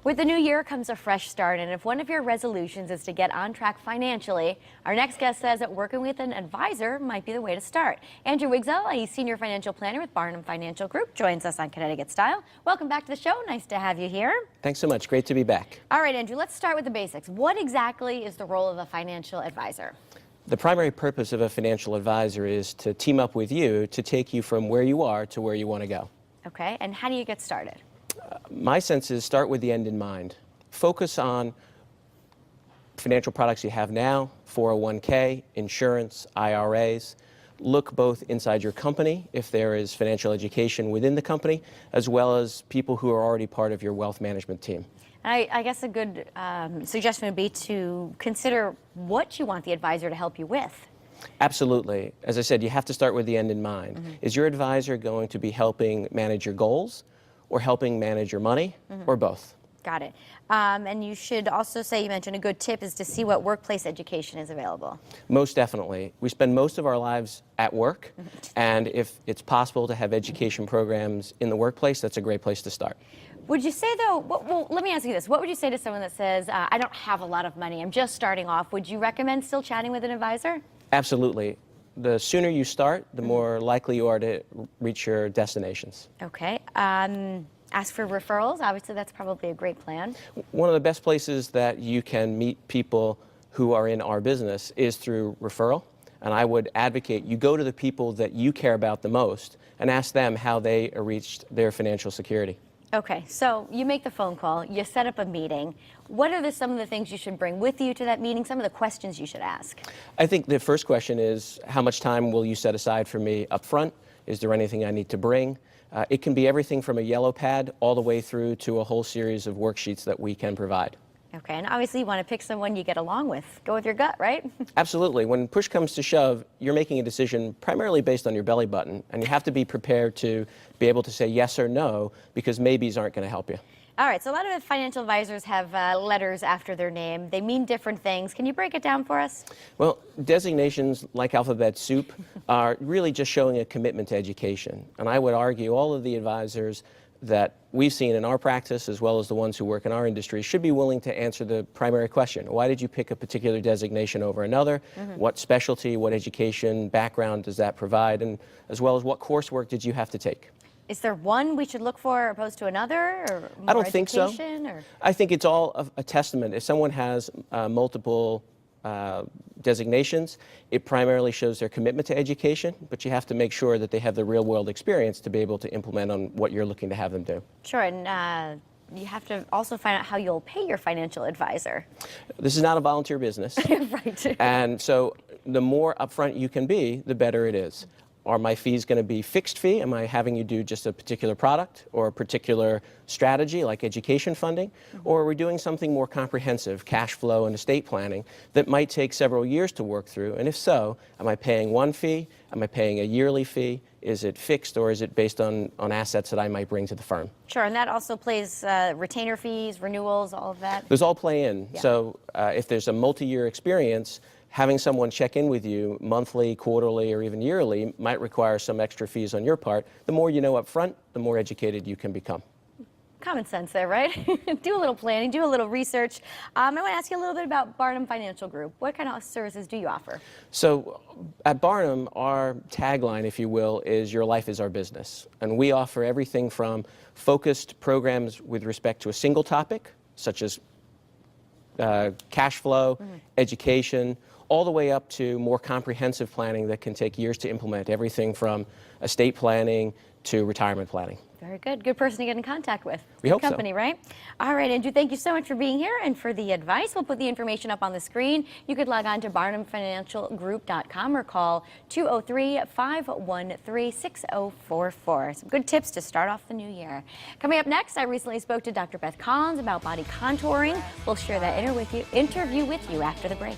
With the new year comes a fresh start, and if one of your resolutions is to get on track financially, our next guest says that working with an advisor might be the way to start. Andrew Wigzell, a senior financial planner with Barnum Financial Group, joins us on Connecticut Style. Welcome back to the show. Nice to have you here. Thanks so much. Great to be back. All right, Andrew, let's start with the basics. What exactly is the role of a financial advisor? The primary purpose of a financial advisor is to team up with you to take you from where you are to where you want to go. Okay, and how do you get started? My sense is start with the end in mind. Focus on financial products you have now, 401k, insurance, IRAs. Look both inside your company, if there is financial education within the company, as well as people who are already part of your wealth management team. I guess a good suggestion would be to consider what you want the advisor to help you with. Absolutely. As I said, you have to start with the end in mind. Is your advisor going to be helping manage your goals, or helping manage your money, or both? Got it. And you should also say, you mentioned a good tip is to see what workplace education is available. Most definitely. We spend most of our lives at work, and if it's possible to have education programs in the workplace, that's a great place to start. Would you say, though, well, let me ask you this. What would you say to someone that says, I don't have a lot of money, I'm just starting off? Would you recommend still chatting with an advisor? Absolutely. The sooner you start, the more likely you are to reach your destinations. Okay. Ask for referrals. Obviously, that's probably a great plan. One of the best places that you can meet people who are in our business is through referral. And I would advocate you go to the people that you care about the most and ask them how they reached their financial security. Okay, so you make the phone call, you set up a meeting. What are some of the things you should bring with you to that meeting, some of the questions you should ask? I think the first question is, how much time will you set aside for me up front? Is there anything I need to bring? It can be everything from a yellow pad all the way through to a whole series of worksheets that we can provide. Okay, and obviously you want to pick someone you get along with. Go with your gut, right? Absolutely. When push comes to shove, you're making a decision primarily based on your belly button, and you have to be prepared to be able to say yes or no, because maybes aren't going to help you. All right, so a lot of financial advisors have letters after their name. They mean different things. Can you break it down for us? Well, designations like alphabet soup are really just showing a commitment to education. And I would argue all of the advisors that we've seen in our practice, as well as the ones who work in our industry, should be willing to answer the primary question. Why did you pick a particular designation over another? What specialty, what education, background does that provide? And as well as what coursework did you have to take? Is there one we should look for opposed to another? Or more I don't think so. Or? I think it's all a testament. If someone has multiple designations, it primarily shows their commitment to education, but you have to make sure that they have the real-world experience to be able to implement on what you're looking to have them do. Sure, and you have to also find out how you'll pay your financial advisor. This is not a volunteer business. Right. And so the more upfront you can be, the better it is. Are my fees going to be fixed fee? Am I having you do just a particular product or a particular strategy like education funding? Or are we doing something more comprehensive, cash flow and estate planning, that might take several years to work through? And if so, am I paying one fee? Am I paying a yearly fee? Is it fixed, or is it based on assets that I might bring to the firm? Sure, and that also plays retainer fees, renewals, all of that? Those all play in. Yeah. So if there's a multi-year experience, having someone check in with you monthly, quarterly, or even yearly might require some extra fees on your part. The more you know up front, the more educated you can become. Common sense there, right? Do a little planning, do a little research. I want to ask you a little bit about Barnum Financial Group. What kind of services do you offer? So at Barnum, our tagline, if you will, is "Your life is our business." And we offer everything from focused programs with respect to a single topic, such as cash flow, education, all the way up to more comprehensive planning that can take years to implement, everything from estate planning to retirement planning. Very good. Good person to get in contact with. We hope so. Company, right? All right, Andrew, thank you so much for being here and for the advice. We'll put the information up on the screen. You could log on to barnumfinancialgroup.com or call 203-513-6044. Some good tips to start off the new year. Coming up next, I recently spoke to Dr. Beth Collins about body contouring. We'll share that interview with you after the break.